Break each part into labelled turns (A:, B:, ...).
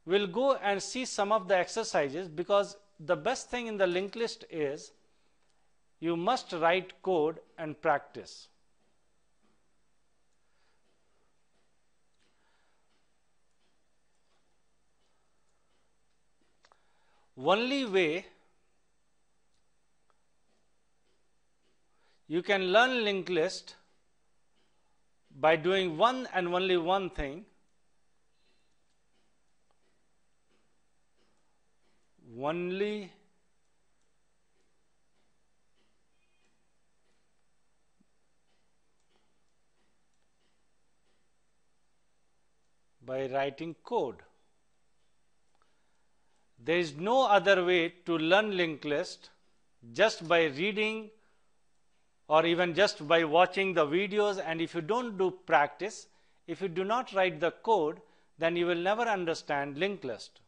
A: we'll go and see some of the exercises, because the best thing in the linked list is you must write code and practice. Only way you can learn linked list by doing one and only one thing. Only by writing code. There is no other way to learn linked list just by reading or even just by watching the videos. And if you don't do practice, if you do not write the code, then you will never understand linked list.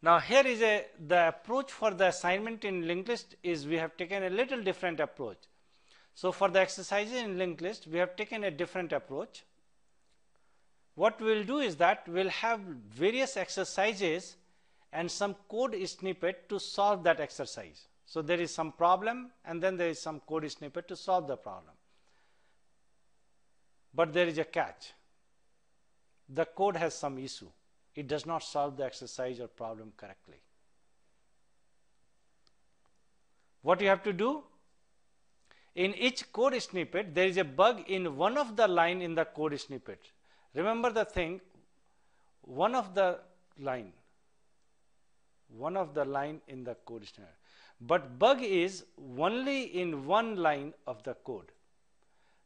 A: Now here is the approach for the assignment in linked list is we have taken a little different approach. So for the exercises in linked list, we have taken a different approach. What we'll do is that we'll have various exercises and some code snippet to solve that exercise. So there is some problem and then there is some code snippet to solve the problem. But there is a catch. The code has some issue. It does not solve the exercise or problem correctly. What you have to do? In each code snippet, there is a bug in one of the line in the code snippet. Remember the thing, one of the line in the code snippet. But bug is only in one line of the code.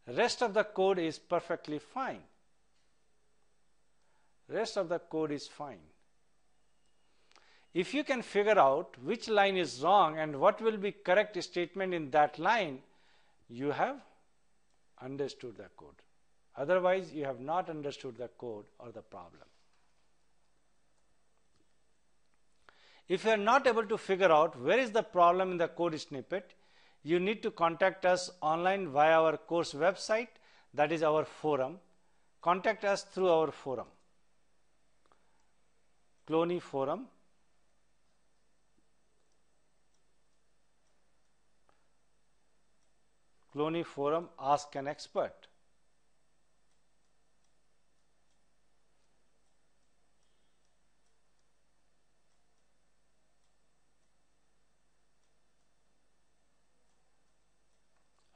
A: Rest of the code is perfectly fine. Rest of the code is fine. If you can figure out which line is wrong and what will be correct statement in that line, you have understood the code. Otherwise, you have not understood the code or the problem. If you are not able to figure out where is the problem in the code snippet, you need to contact us online via our course website, that is our forum. Contact us through our forum, Cloney Forum. Cloney Forum, Ask an Expert.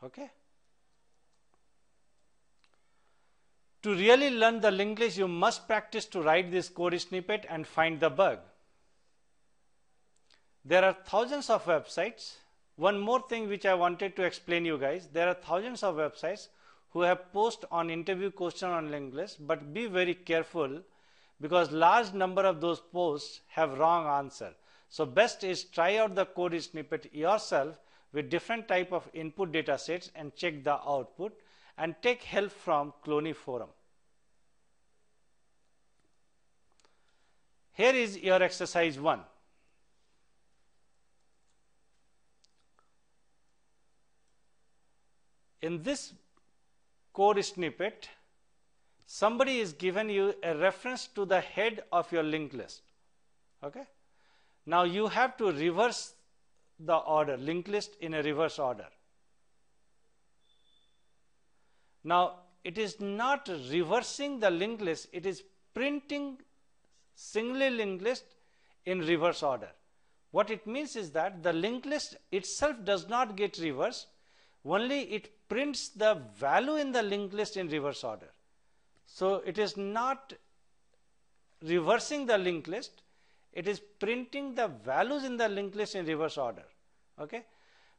A: Okay. To really learn the linked list, you must practice to write this code snippet and find the bug. There are thousands of websites. One more thing which I wanted to explain you guys, there are thousands of websites who have post on interview question on linked list, but be very careful because large number of those posts have wrong answer. So best is try out the code snippet yourself with different type of input data sets and check the output and take help from Cloney Forum. Here is your exercise 1. In this code snippet, somebody is given you a reference to the head of your linked list. Okay? Now you have to reverse the order, linked list in a reverse order. Now it is not reversing the linked list, it is printing singly linked list in reverse order. What it means is that the linked list itself does not get reversed, only it prints the value in the linked list in reverse order. So it is not reversing the linked list, it is printing the values in the linked list in reverse order. Okay?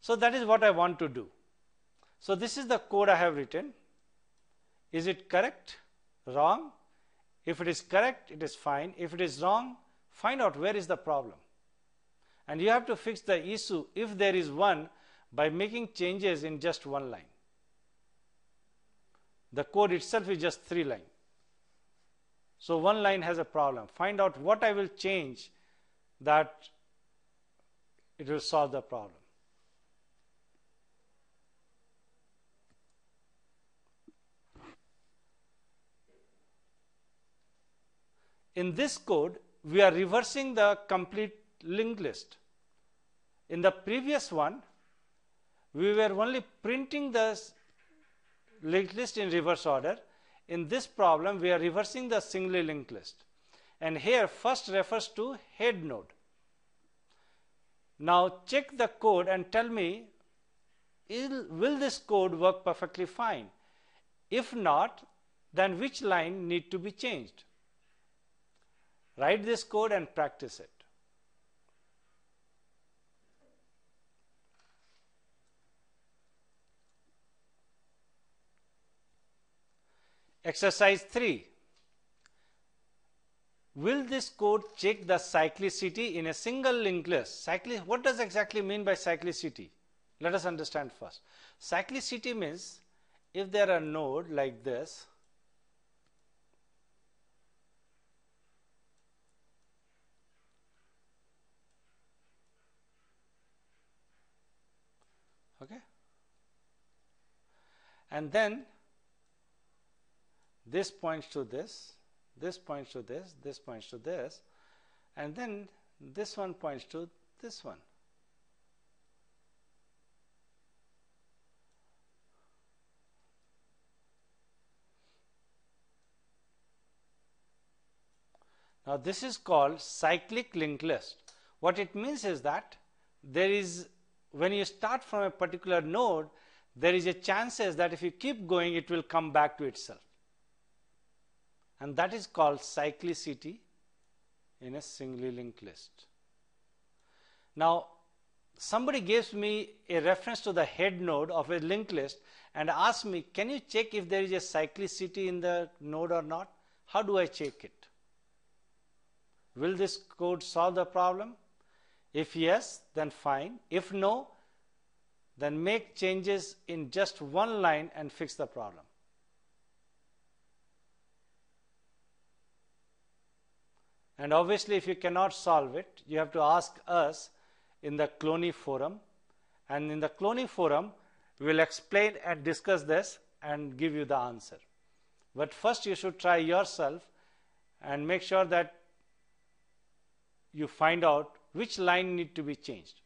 A: So that is what I want to do. So this is the code I have written. Is it correct? Wrong? If it is correct, it is fine. If it is wrong, find out where is the problem. And you have to fix the issue, if there is one, by making changes in just one line. The code itself is just 3 lines. So one line has a problem. Find out what I will change that it will solve the problem. in this code, we are reversing the complete linked list. In the previous one, we were only printing the linked list in reverse order. In this problem, we are reversing the singly linked list. And here, first refers to head node. Now, check the code and tell me, will this code work perfectly fine? If not, then which line need to be changed? Write this code and practice it. Exercise 3. Will this code check the cyclicity in a single linked list? What does exactly mean by cyclicity? Let us understand first. Cyclicity means if there are a node like this, okay, and then this points to this, this points to this, this points to this, and then this one points to this one. Now this is called cyclic linked list. What it means is that there is, when you start from a particular node, there is a chances that if you keep going, it will come back to itself. And that is called cyclicity in a singly linked list. Now, somebody gives me a reference to the head node of a linked list and asks me, can you check if there is a cyclicity in the node or not? How do I check it? Will this code solve the problem? If yes, then fine. If no, then make changes in just one line and fix the problem. And obviously, if you cannot solve it, you have to ask us in the Cloney forum. And in the Cloney forum, we will explain and discuss this and give you the answer. But first, you should try yourself and make sure that you find out which line need to be changed.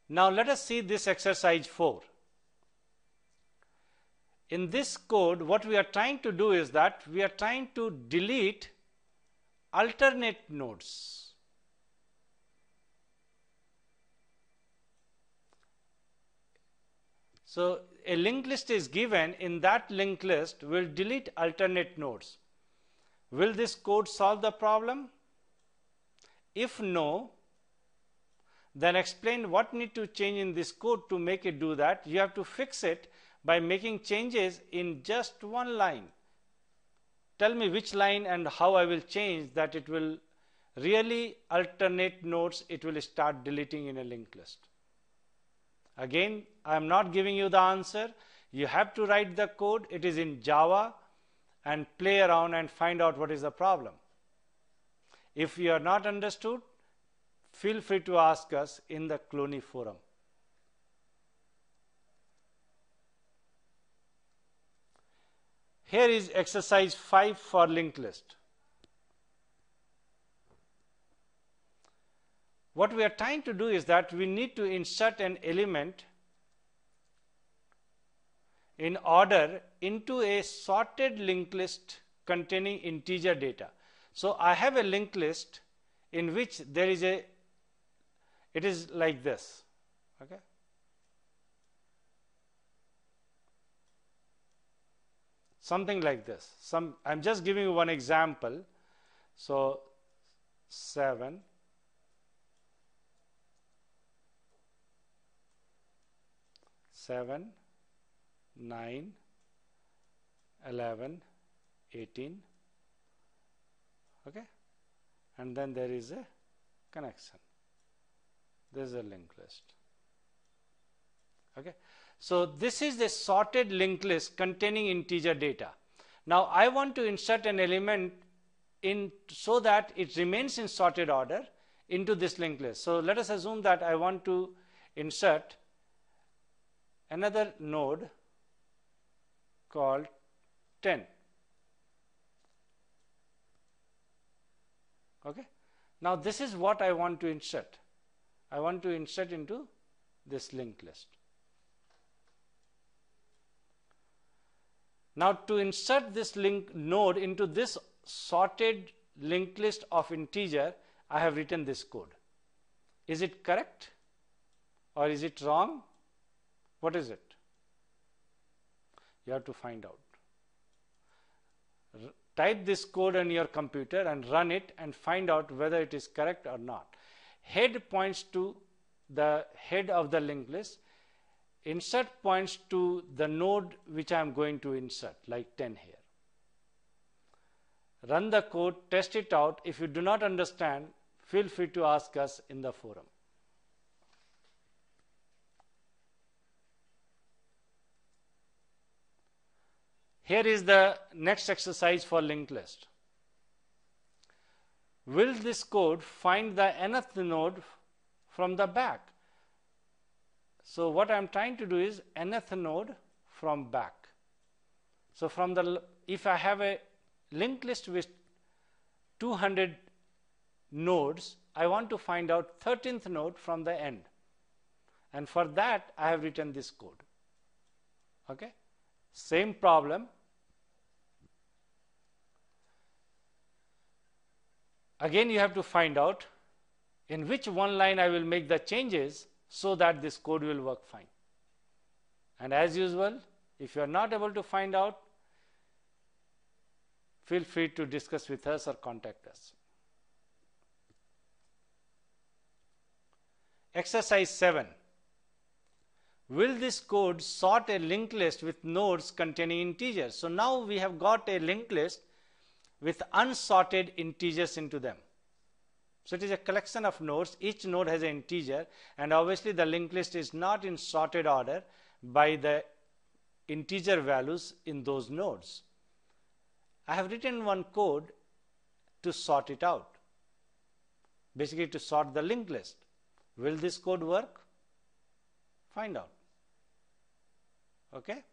A: Now let us see this exercise 4. In this code, what we are trying to do is that we are trying to delete alternate nodes. So a linked list is given. In that linked list, we'll delete alternate nodes. Will this code solve the problem? If no, then explain what need to change in this code to make it do that. You have to fix it by making changes in just one line. Tell me which line and how I will change that it will really alternate nodes, it will start deleting in a linked list. Again, I am not giving you the answer. You have to write the code. It is in Java, and play around and find out what is the problem. If you are not understood, feel free to ask us in the Cloney forum. Here is exercise 5 for linked list. What we are trying to do is that we need to insert an element in order into a sorted linked list containing integer data. So I have a linked list in which there is it is like this, okay? Something like this. I'm just giving you one example. So 7, 7, 9, 11, 18, okay, and then there is a connection. This is a linked list, okay. So this is the sorted linked list containing integer data. Now I want to insert an element so that it remains in sorted order into this linked list. So let us assume that I want to insert another node called 10. Okay. Now this is what I want to insert. I want to insert into this linked list. Now to insert this link node into this sorted linked list of integer, I have written this code. Is it correct or is it wrong? What is it? You have to find out. Type this code on your computer and run it and find out whether it is correct or not. Head points to the head of the linked list. Insert points to the node which I am going to insert, like 10 here. Run the code, test it out. If you do not understand, feel free to ask us in the forum. Here is the next exercise for linked list. Will this code find the nth node from the back? So what I am trying to do is nth node from back. So from the, if I have a linked list with 200 nodes, I want to find out 13th node from the end. And for that, I have written this code. Okay. Same problem. Again, you have to find out in which one line I will make the changes so that this code will work fine. And as usual, if you are not able to find out, feel free to discuss with us or contact us. Exercise 7. Will this code sort a linked list with nodes containing integers? So now we have got a linked list with unsorted integers into them. So it is a collection of nodes. Each node has an integer, and obviously the linked list is not in sorted order by the integer values in those nodes. I have written one code to sort it out, basically to sort the linked list. Will this code work? Find out. Okay.